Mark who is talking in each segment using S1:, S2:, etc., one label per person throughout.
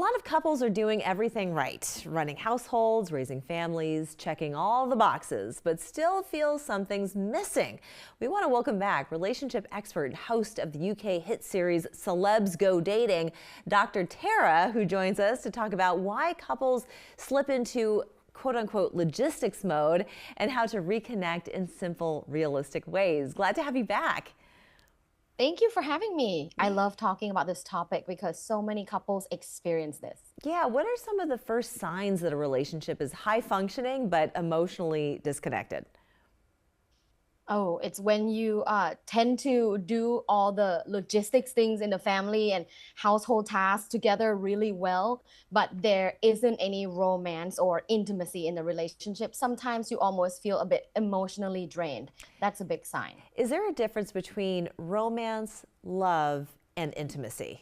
S1: lot of couples are doing everything right, running households, raising families, checking all the boxes, but still feel something's missing. We want to welcome back relationship expert and host of the UK hit series Celebs Go Dating, Dr. Tara, who joins us to talk about why couples slip into quote-unquote logistics mode and how to reconnect in simple, realistic ways. Glad to have you back.
S2: Thank you for having me. I love talking about this topic because so many couples experience this.
S1: Yeah, what are some of the first signs that a relationship is high functioning but emotionally disconnected?
S2: Oh, it's when you tend to do all the logistics things in the family and household tasks together really well, but there isn't any romance or intimacy in the relationship. Sometimes you almost feel a bit emotionally drained. That's a big sign.
S1: Is there a difference between romance, love, and intimacy?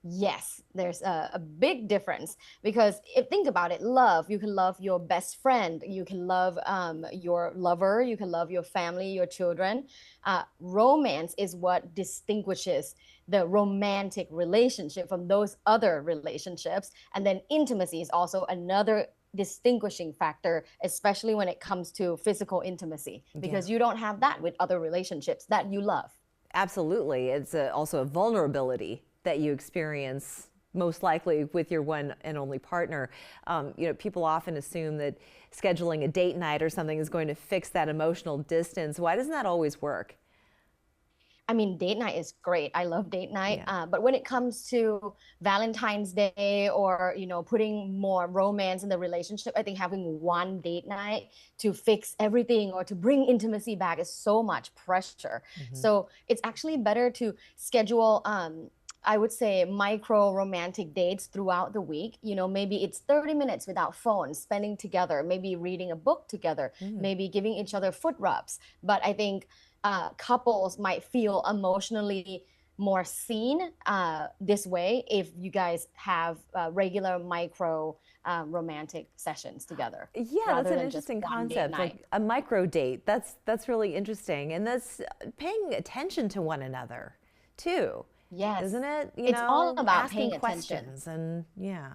S2: Yes, there's a big difference because if think about it, love, you can love your best friend, you can love your lover, you can love your family, your children. Romance is what distinguishes the romantic relationship from those other relationships. And then intimacy is also another distinguishing factor, especially when it comes to physical intimacy, because you don't have that with other relationships that you love.
S1: Absolutely. It's also a vulnerability that you experience most likely with your one and only partner. People often assume that scheduling a date night or something is going to fix that emotional distance. Why doesn't that always work?
S2: I mean, date night is great. I love date night.
S1: Yeah.
S2: But when it comes to Valentine's Day or, putting more romance in the relationship, I think having one date night to fix everything or to bring intimacy back is so much pressure. So it's actually better to schedule, I would say, micro romantic dates throughout the week. Maybe it's 30 minutes without phones, spending together, maybe reading a book together, maybe giving each other foot rubs. But I think couples might feel emotionally more seen this way if you guys have regular micro romantic sessions together.
S1: Yeah, that's an interesting concept, like a micro date. That's really interesting, and that's paying attention to one another too.
S2: Yes.
S1: Isn't it?
S2: It's all about
S1: asking
S2: paying
S1: questions
S2: attention.
S1: and yeah.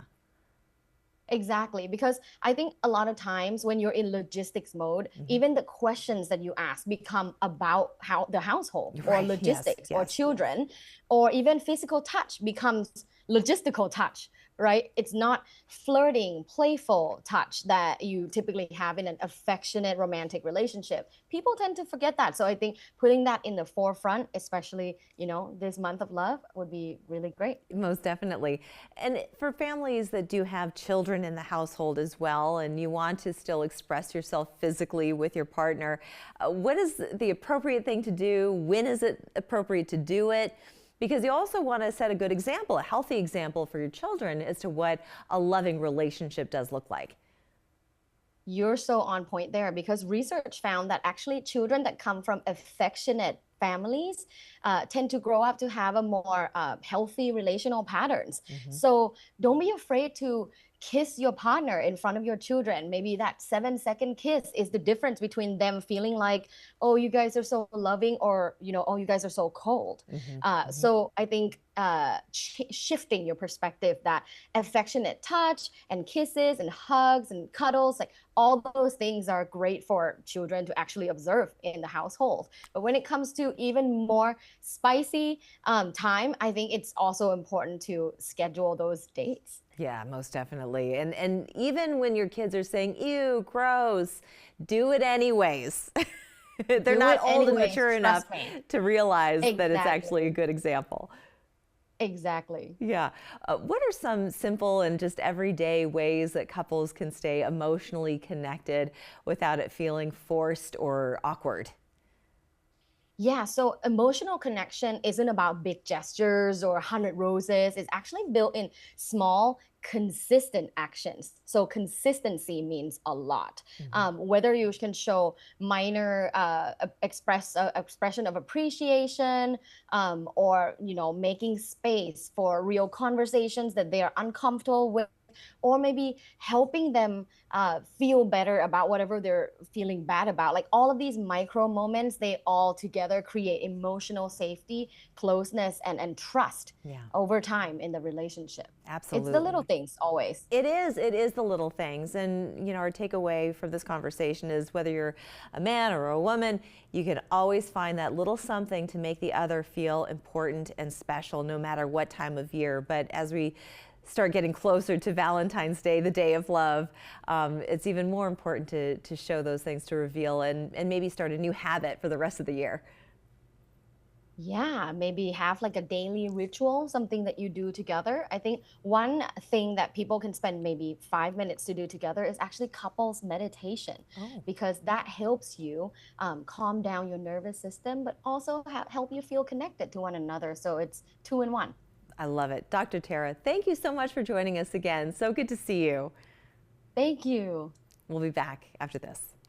S2: Exactly, because I think a lot of times when you're in logistics mode, even the questions that you ask become about how the household or
S1: Right. Yes.
S2: logistics or
S1: Yes.
S2: children, or even physical touch becomes logistical touch, right? It's not flirting, playful touch that you typically have in an affectionate romantic relationship. People tend to forget that. So I think putting that in the forefront, especially, this month of love, would be really great.
S1: Most definitely. And for families that do have children in the household as well, and you want to still express yourself physically with your partner, what is the appropriate thing to do? When is it appropriate to do it? Because you also want to set a good example, a healthy example for your children as to what a loving relationship does look like.
S2: You're so on point there because research found that actually children that come from affectionate families tend to grow up to have a more healthy relational patterns. So don't be afraid to kiss your partner in front of your children. Maybe that 7-second kiss is the difference between them feeling like, oh, you guys are so loving, or, oh, you guys are so cold. So I think shifting your perspective, that affectionate touch and kisses and hugs and cuddles, like all those things are great for children to actually observe in the household. But when it comes to even more spicy time, I think it's also important to schedule those dates.
S1: Yeah, most definitely. And even when your kids are saying, ew, gross, do it anyways. They're not old and mature enough to realize that it's actually a good example.
S2: Exactly.
S1: Yeah. What are some simple and just everyday ways that couples can stay emotionally connected without it feeling forced or awkward?
S2: Yeah, so emotional connection isn't about big gestures or 100 roses. It's actually built in small, consistent actions. So consistency means a lot. Whether you can show minor expression of appreciation, or making space for real conversations that they are uncomfortable with, or maybe helping them feel better about whatever they're feeling bad about. Like all of these micro moments, they all together create emotional safety, closeness, and trust
S1: Yeah,
S2: over time in the relationship. It's the little
S1: absolutely.
S2: things always.
S1: It is the little things. And, you know, our takeaway from this conversation is whether you're a man or a woman, you can always find that little something to make the other feel important and special, no matter what time of year. But as we start getting closer to Valentine's Day, the day of love, it's even more important to show those things, to reveal, and maybe start a new habit for the rest of the year.
S2: Yeah, maybe have like a daily ritual, something that you do together. I think one thing that people can spend maybe 5 minutes to do together is actually couples meditation,
S1: Oh,
S2: because that helps you calm down your nervous system, but also help you feel connected to one another. So it's two in one.
S1: I love it. Dr. Tara, thank you so much for joining us again. So good to see you.
S2: Thank you.
S1: We'll be back after this.